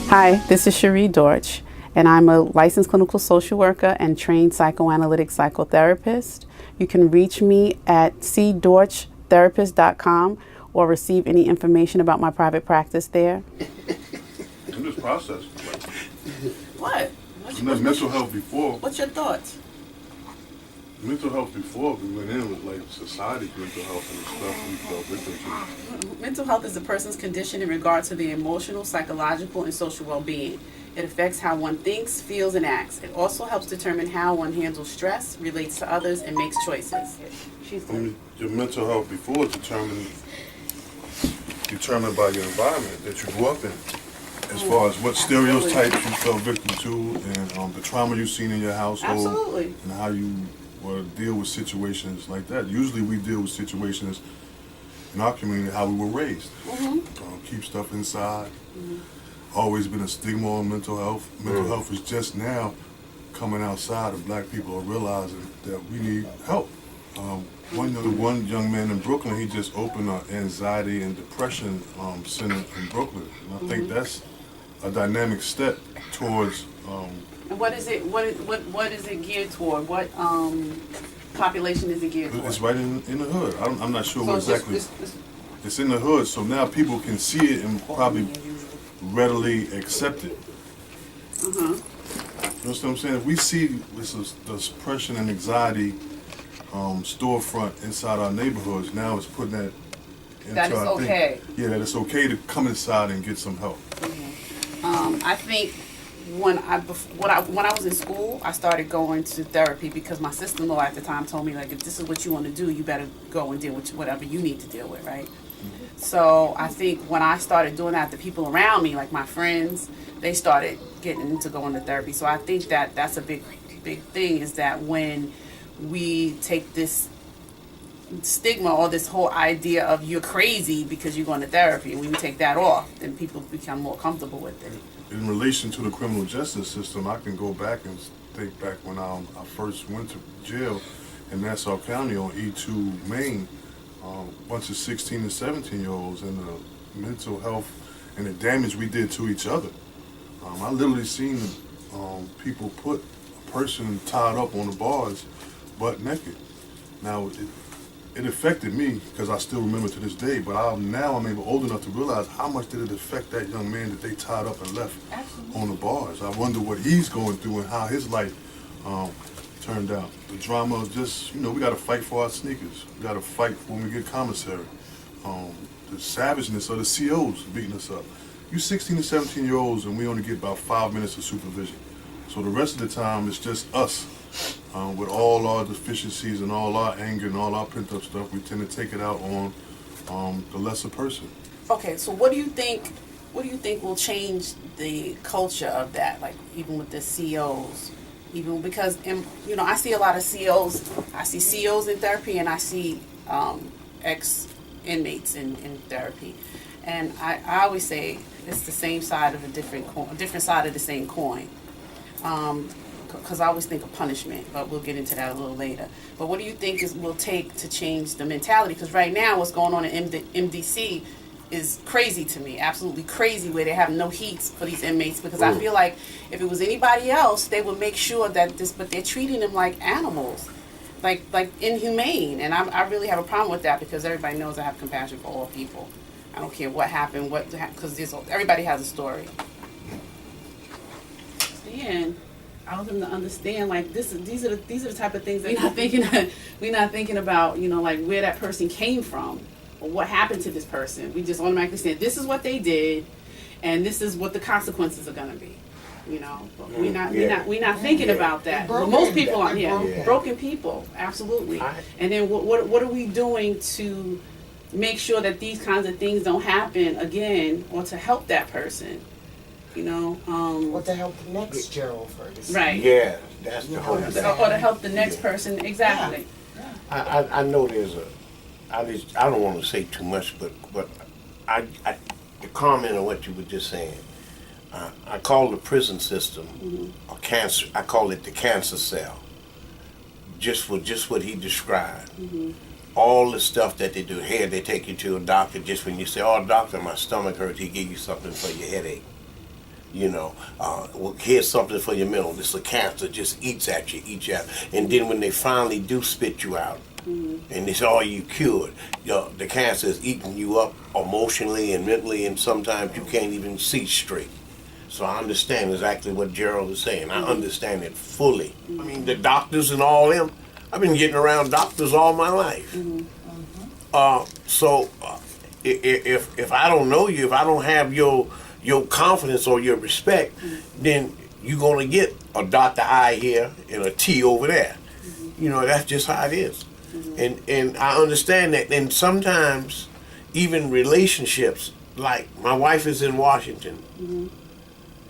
Hi, this is Cherie Dorch, and I'm a licensed clinical social worker and trained psychoanalytic psychotherapist. You can reach me at cdorchtherapist.com or receive any information about my private practice there. I'm just processing. What? And then mental health before. What's your thoughts? Mental health before we went in was like society's mental health and the stuff we fell victim to. Mental health is a person's condition in regard to the emotional, psychological, and social well-being. It affects how one thinks, feels, and acts. It also helps determine how one handles stress, relates to others, and makes choices. I mean, your mental health before is determined by your environment that you grew up in. As far as what stereotypes you fell victim to and the trauma you've seen in your household. Absolutely. And how you deal with situations like that. Usually we deal with situations in our community how we were raised. Keep stuff inside. Always been a stigma on mental health. Mental health is just now coming outside and black people are realizing that we need help. One young man in Brooklyn, he just opened an anxiety and depression center in Brooklyn. And I think that's a dynamic step towards And what is it? What is it geared toward? What population is it geared toward? it's right in the hood. I'm not sure So what exactly. It's in the hood, so now people can see it and probably readily accept it. You know what I'm saying? If we see this depression and anxiety storefront inside our neighborhoods, now it's putting that into That is our okay. thing. Yeah, that it's okay to come inside and get some help. I think when I was in school, I started going to therapy because my sister-in-law at the time told me, like, if this is what you want to do, you better go and deal with whatever you need to deal with, right? So I think when I started doing that, the people around me, like my friends, they started getting into going to therapy. So I think that that's a big thing, is that when we take this stigma or this whole idea of you're crazy because you're going to therapy, and when you take that off, then people become more comfortable with it. In relation to the criminal justice system, I can go back and think back when I first went to jail in Nassau County on E2 Main, a bunch of 16 and 17-year-olds, and the mental health and the damage we did to each other. I literally seen people put a person tied up on the bars butt naked. Now, it affected me because I still remember to this day, but now I'm old enough to realize how much did it affect that young man that they tied up and left on the bars. I wonder what he's going through and how his life turned out. The drama of just, we got to fight for our sneakers. We got to fight when we get commissary. The savageness of the COs beating us up. You 16 to 17-year-olds and we only get about 5 minutes of supervision. So the rest of the time it's just us. With all our deficiencies and all our anger and all our pent-up stuff, we tend to take it out on the lesser person. Okay, so what do you think will change the culture of that? Like, even with the COs, even because I see a lot of COs. I see COs in therapy, and I see ex inmates in therapy, and I always say it's the same side of a different side of the same coin. Because I always think of punishment, but we'll get into that a little later. But what do you think will take to change the mentality? Because right now, what's going on in MDC is crazy to me, absolutely crazy, where they have no heats for these inmates. Because I feel like if it was anybody else, they would make sure that but they're treating them like animals, like inhumane. And I really have a problem with that, because everybody knows I have compassion for all people. I don't care what happened, because everybody has a story. And I want them to understand, like, these are the type of things that we're not thinking about, like where that person came from or what happened to this person. We just automatically say this is what they did, and this is what the consequences are going to be. But we're not thinking about that. Well, most people are, broken people, absolutely. And then what are we doing to make sure that these kinds of things don't happen again, or to help that person? Or to help the next Gerald Ferguson. Right. Yeah, that's the whole Or thing. to help the next person, exactly. I know I don't want to say too much, but to comment on what you were just saying, I call the prison system a cancer. I call it the cancer cell. Just for what he described. All the stuff that they do here, they take you to a doctor just when you say, "Oh, doctor, my stomach hurts," he give you something for your headache. You know, well, here's something for your mental. This is a cancer, just eats at you, and then when they finally do spit you out, and it's all you cured, the cancer is eating you up emotionally and mentally, and sometimes you can't even see straight. So I understand exactly what Gerald is saying. I understand it fully. I mean, the doctors and all them, I've been getting around doctors all my life. So if I don't know you, if I don't have your confidence or your respect, then you're gonna get a Dr. I here and a T over there. You know, that's just how it is. And I understand that. And sometimes even relationships, like my wife is in Washington,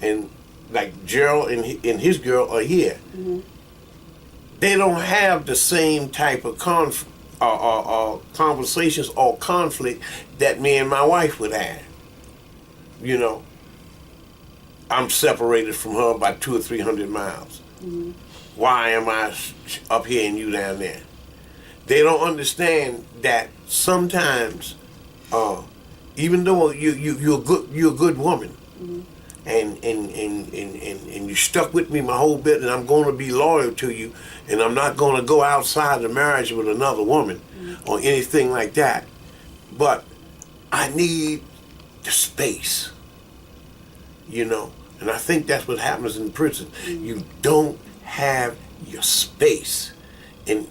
and like Gerald and his girl are here. They don't have the same type of conversations or conflict that me and my wife would have. You know, I'm separated from her by 200 or 300 miles. Why am I up here and you down there? They don't understand that sometimes, even though you're a good woman, and you stuck with me my whole bit, and I'm going to be loyal to you, and I'm not going to go outside the marriage with another woman or anything like that. But I need the space, you know, and I think that's what happens in prison. You don't have your space, and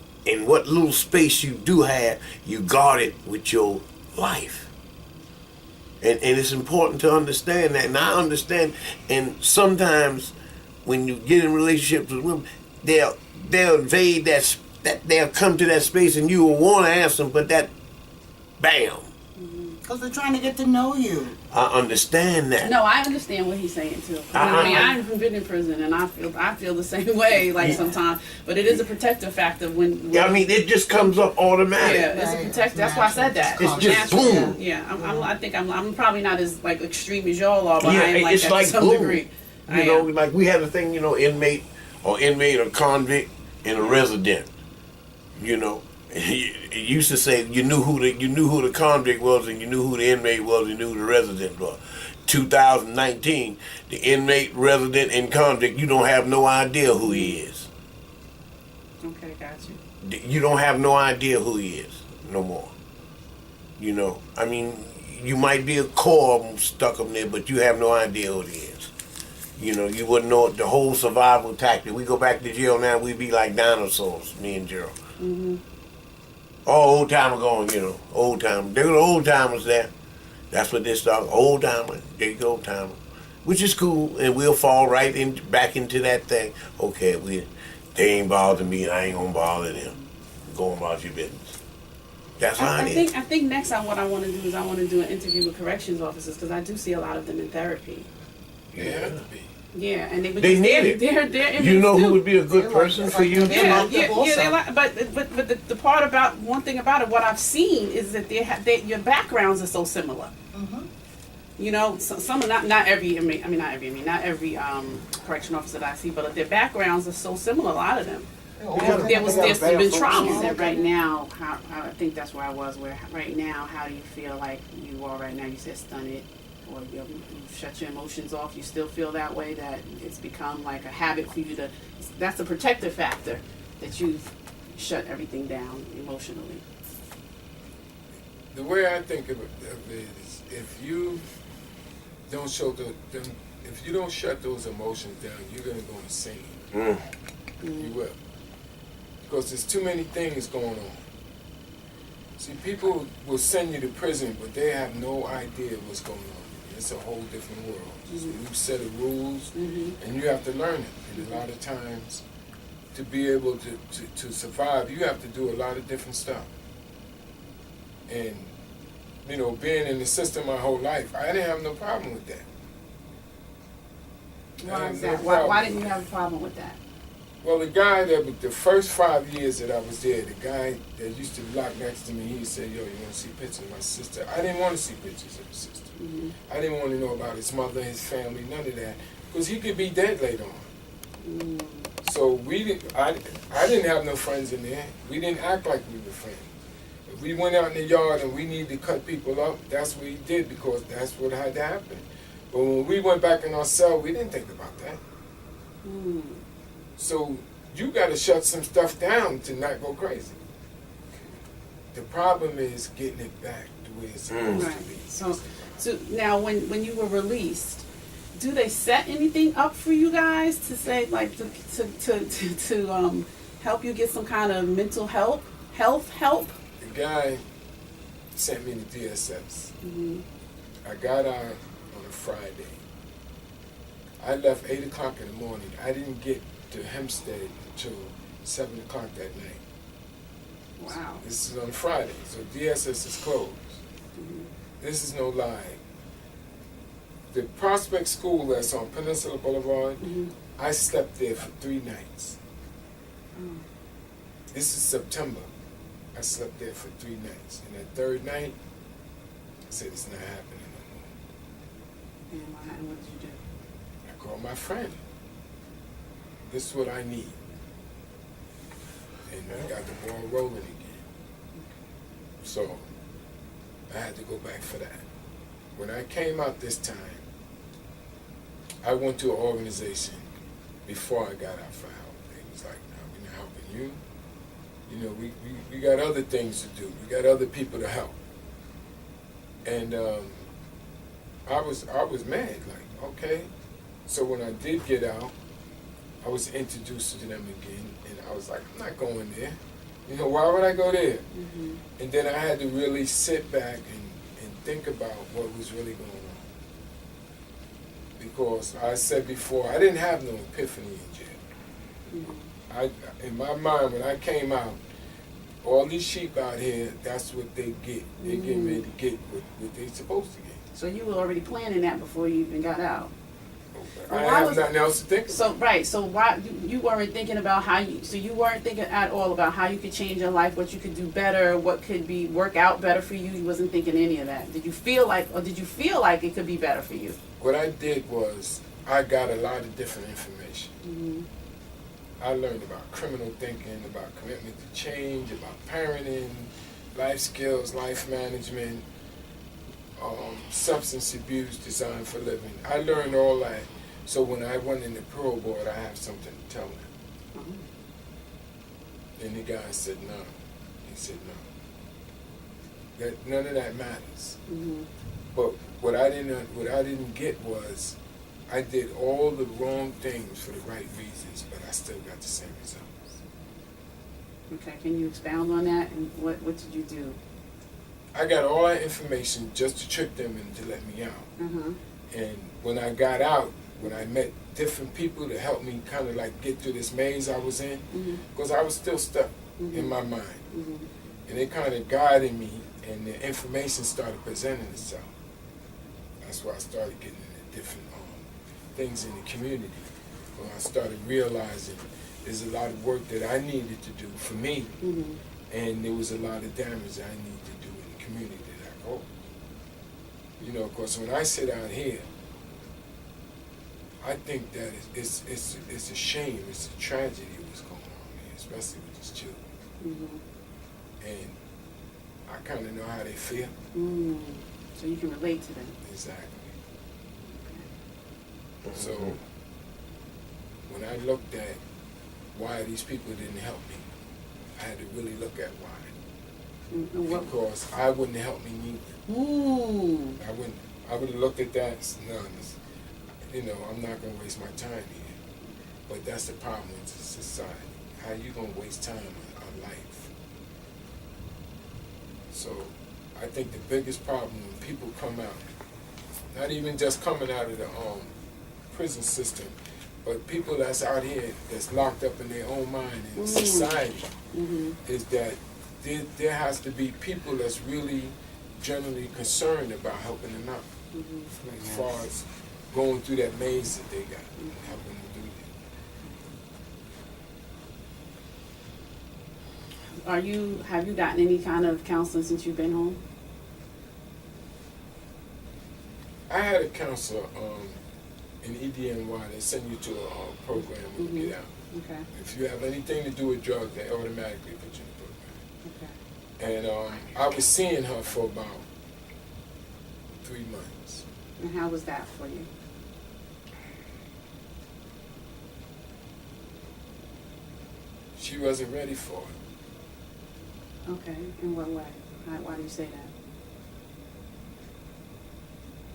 what little space you do have, you guard it with your life. And it's important to understand that, and I understand. And sometimes when you get in relationships with women, they'll invade that they'll come to that space, and you will want to ask them, but that, bam. Because they're trying to get to know you. I understand that. No, I understand what he's saying too. I mean, I've been in prison, and I feel the same way. Like sometimes, but it is a protective factor when. Yeah, I mean, it just comes up automatic. Yeah, it's a protect. That's why I said that. It's just boom. Yeah, I think I'm probably not as like extreme as y'all are, but Yeah, I am like it's that like to some boom. degree. You know, like we had a thing, you know, inmate or convict and a resident. You know, it used to say you knew who the convict was, and you knew who the inmate was, and you knew who the resident was. 2019, the inmate, resident, and convict, you don't have no idea who he is. Okay, got you. You don't have no idea who he is no more. You know, I mean, you might be a core stuck up there, but you have no idea who he is. You know, you wouldn't know the whole survival tactic. We go back to jail now, we'd be like dinosaurs, me and Gerald. Old time ago, you know, old time. There were the old timers there. That's what they start. Old timer, there you go, timer, which is cool, and we'll fall right back into that thing. Okay, they ain't bothering me, I ain't gonna bother them. Go about your business. That's how it is. I think next what I want to do is I want to do an interview with corrections officers, because I do see a lot of them in therapy. Yeah, to be. Yeah, and They need it. They're You know who too. would be a good person for you? Yeah, also. they like, but the part about one thing about it, what I've seen is that your backgrounds are so similar. You know, some are not every inmate. I mean, not every correction officer that I see, but their backgrounds are so similar. A lot of them. There's been trauma. That right now, I think that's where I was. Where right now, how do you feel like you are right now? You said stunted, or you've shut your emotions off. You still feel that way. That it's become like a habit for you to. That's a protective factor that you've shut everything down emotionally. The way I think of it is, if you don't if you don't shut those emotions down, you're gonna go insane. You will, because there's too many things going on. See, people will send you to prison, but they have no idea what's going on. It's a whole different world. It's a new set of rules, and you have to learn it. And a lot of times, to be able to survive, you have to do a lot of different stuff. And, you know, being in the system my whole life, I didn't have no problem with that. Why is that? Why didn't you have a problem with that? Well, the guy the first 5 years that I was there, the guy that used to block next to me, he said, "Yo, you want to see pictures of my sister?" I didn't want to see pictures of his sister. I didn't want to know about his mother, his family, none of that, because he could be dead later on. So I didn't have no friends in there. We didn't act like we were friends. If we went out in the yard and we needed to cut people up, that's what he did, because that's what had to happen. But when we went back in our cell, we didn't think about that. So you got to shut some stuff down to not go crazy. The problem is getting it back to where it's supposed to be. So now, when you were released, do they set anything up for you guys to say, like, to help you get some kind of mental health help? The guy sent me to DSS. I got out on a Friday. I left 8 o'clock in the morning. I didn't get to Hempstead until 7 o'clock that night. Wow. This is on Friday, so DSS is closed. This is no lie. The Prospect School that's on Peninsula Boulevard, I slept there for 3 nights. This is September. I slept there for 3 nights. And that 3rd night, I said, it's not happening no more. And what did you do? I called my friend. This is what I need. And I got the ball rolling again. So I had to go back for that. When I came out this time, I went to an organization before I got out for help. They was like, no, we're not helping you. You know, we got other things to do. We got other people to help. And I was mad, like, okay. So when I did get out, I was introduced to them again, and I was like, I'm not going there. You know, why would I go there? And then I had to really sit back and think about what was really going on. Because I said before, I didn't have no epiphany in jail. In my mind, when I came out, all these sheep out here, that's what they get. They're getting ready to get what they're supposed to get. So you were already planning that before you even got out. I have nothing else to think about. So right, so why you weren't thinking about how you? So you weren't thinking at all about how you could change your life, what you could do better, what could work out better for you. You wasn't thinking any of that. Did you feel like it could be better for you? What I did was I got a lot of different information. I learned about criminal thinking, about commitment to change, about parenting, life skills, life management, substance abuse, design for living. I learned all that. So when I went in the parole board, I have something to tell them. And the guy said no. He said no. That none of that matters. But what I didn't get was I did all the wrong things for the right reasons, but I still got the same results. Okay, can you expound on that? And what did you do? I got all that information just to trick them and to let me out. And when I got out, when I met different people to help me kind of like get through this maze I was in, because I was still stuck in my mind. And they kind of guided me, and the information started presenting itself. That's why I started getting into different things in the community. When I started realizing there's a lot of work that I needed to do for me, and there was a lot of damage that I needed to do in the community that I caused. You know, of course, when I sit out here, I think that it's a shame, it's a tragedy what's going on here, especially with these children. And I kind of know how they feel. So you can relate to them. Exactly. So when I looked at why these people didn't help me, I had to really look at why. Because I wouldn't help me neither. I would have looked at that and said, no, you know, I'm not going to waste my time here. But that's the problem with society. How you going to waste time on life? So I think the biggest problem when people come out, not even just coming out of the prison system, but people that's out here that's locked up in their own mind in society, is that there has to be people that's really generally concerned about helping them out, as far as going through that maze that they got, and helping them do that. Have you gotten any kind of counseling since you've been home? I had a counselor in EDNY. They send you to a program when you get out. Okay. If you have anything to do with drugs, they automatically put you in the program. Okay. And I was seeing her for about 3 months. And how was that for you? She wasn't ready for it. Okay, in what way? Why do you say that?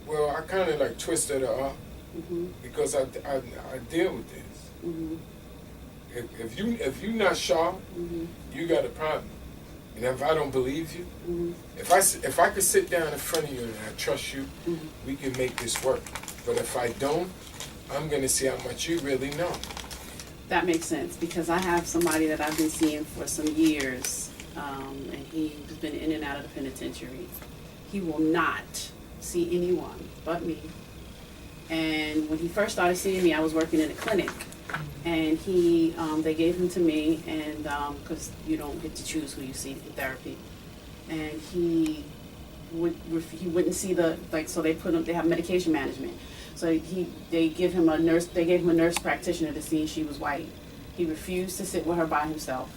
Well, I kind of like twisted her up Mhm. because I deal with this. Mhm. If you not sharp, Mhm. you got a problem. And if I don't believe you, Mhm. if I could sit down in front of you and I trust you, Mhm. we can make this work. But if I don't, I'm gonna see how much you really know. That makes sense because I have somebody that I've been seeing for some years, and he's been in and out of the penitentiary. He will not see anyone but me. And when he first started seeing me, I was working in a clinic, and they gave him to me, and because you don't get to choose who you see in therapy, and he wouldn't see so they have medication management. So they gave him a nurse practitioner to see if she was white. He refused to sit with her by himself.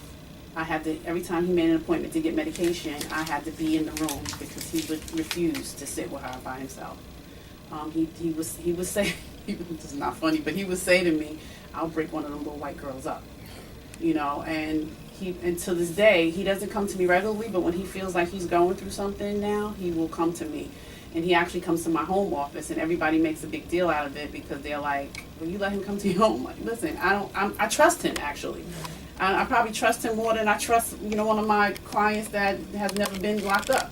I had to, every time he made an appointment to get medication, I had to be in the room because he would refuse to sit with her by himself. He was saying, this is not funny, but he would say to me, "I'll break one of them little white girls up," and to this day, he doesn't come to me regularly, but when he feels like he's going through something now, he will come to me. And he actually comes to my home office, and everybody makes a big deal out of it because they're like, "Will you let him come to your home?" Like, listen, I trust him actually. I probably trust him more than I trust, one of my clients that has never been locked up.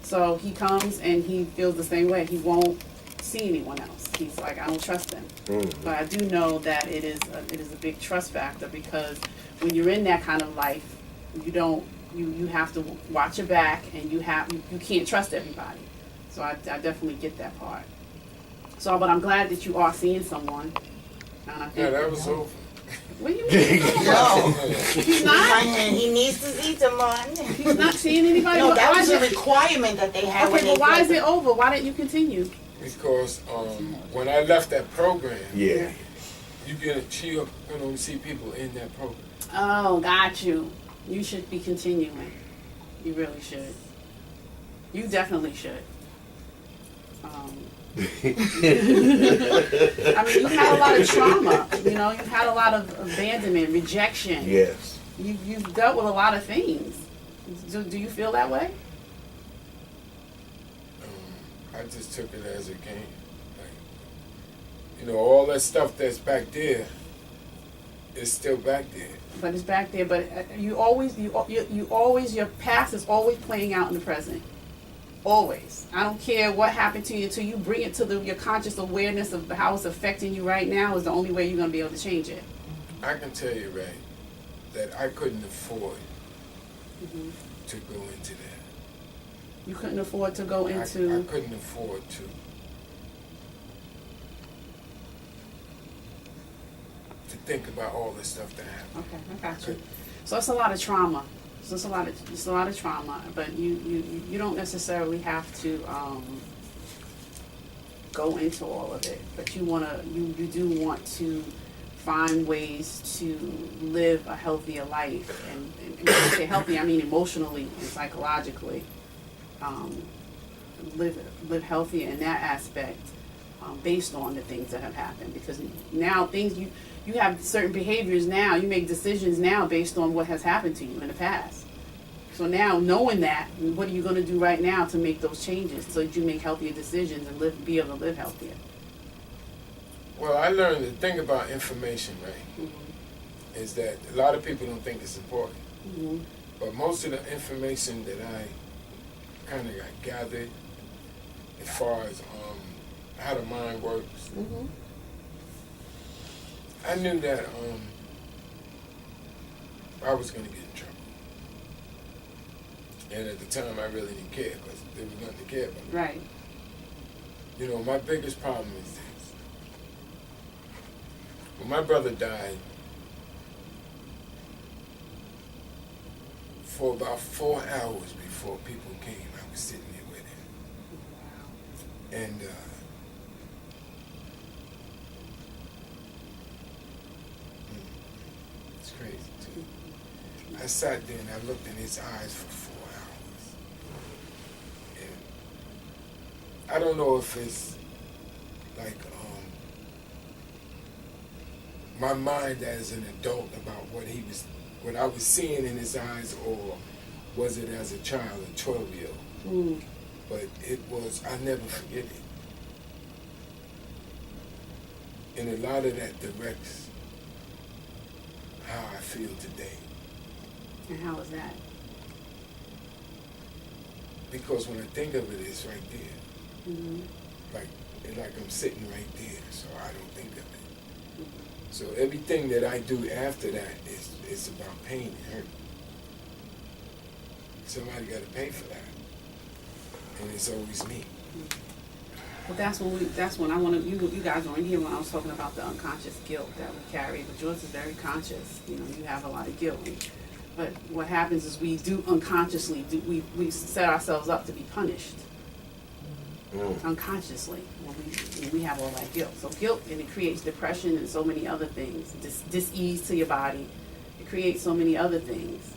So he comes and he feels the same way. He won't see anyone else. He's like, I don't trust them. Mm-hmm. But I do know that it is a big trust factor because when you're in that kind of life, you have to watch your back, and you can't trust everybody. So I definitely get that part. So, but I'm glad that you are seeing someone. And I think, Yeah, that was over. what do you mean? No. He's not. He needs to see someone. He's not seeing anybody. No, Why that was is a it- requirement that they had when Okay, they but why is said- it over? Why didn't you continue? Because when I left that program, Yeah. she gonna see people in that program. Oh, got you. You should be continuing. You really should. You definitely should. I mean, you've had a lot of trauma. You've had a lot of abandonment, rejection. Yes. You've dealt with a lot of things. Do you feel that way? I just took it as it came. Like, all that stuff that's back there is still back there. But it's back there. But you always, your past is always playing out in the present. Always. I don't care what happened to you until you bring it to your conscious awareness of how it's affecting you right now is the only way you're going to be able to change it. I can tell you, Ray, that I couldn't afford to go into that. You couldn't afford to go I into. couldn't afford to think about all the stuff that happened. Okay, I got you. So it's a lot of trauma. It's a lot of trauma, but you don't necessarily have to go into all of it. But you do want to find ways to live a healthier life, and when I say healthy, I mean emotionally and psychologically. Live healthier in that aspect, based on the things that have happened. Because now you have certain behaviors now, you make decisions now based on what has happened to you in the past. So now, knowing that, what are you going to do right now to make those changes so that you make healthier decisions and be able to live healthier? Well, I learned the thing about information, right, is that a lot of people don't think it's important. Mm-hmm. But most of the information that I kind of got gathered as far as how the mind works, Mm-hmm. I knew that I was going to get in trouble. And at the time, I really didn't care because there was nothing to care about. Right. My biggest problem is this. When my brother died, for about 4 hours before people came, I was sitting there with him. And it's crazy too. I sat there and I looked in his eyes for 4 hours. And I don't know if it's like my mind as an adult about what I was seeing in his eyes, or was it as a child, a 12-year-old? But it was, I never forget it. And a lot of that directs how I feel today. And how was that? Because when I think of it, it's right there. Like I'm sitting right there, so I don't think of it. So everything that I do after that is about pain and hurt. Somebody got to pay for that, and it's always me. Well, that's when I want to. You guys weren't here when I was talking about the unconscious guilt that we carry, but yours is very conscious. You know, you have a lot of guilt. But what happens is we do unconsciously. We set ourselves up to be punished unconsciously when we have all that guilt. So guilt, and it creates depression and so many other things. Dis-ease to your body. It creates so many other things.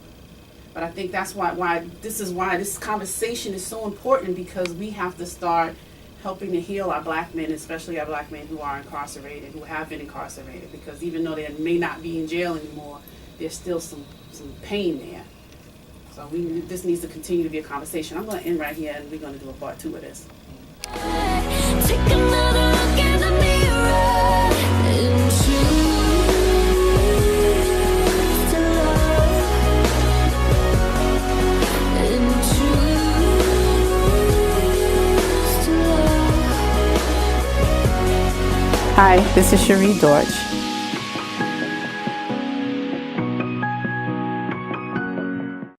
But I think that's why this conversation is so important, because we have to start helping to heal our black men, especially our black men who are incarcerated, who have been incarcerated, because even though they may not be in jail anymore, there's still some pain there. So this needs to continue to be a conversation. I'm going to end right here, and we're going to do a part 2 of this. Take another look in the mirror and choose to love, and choose to love. Hi, this is Cherie Dortch.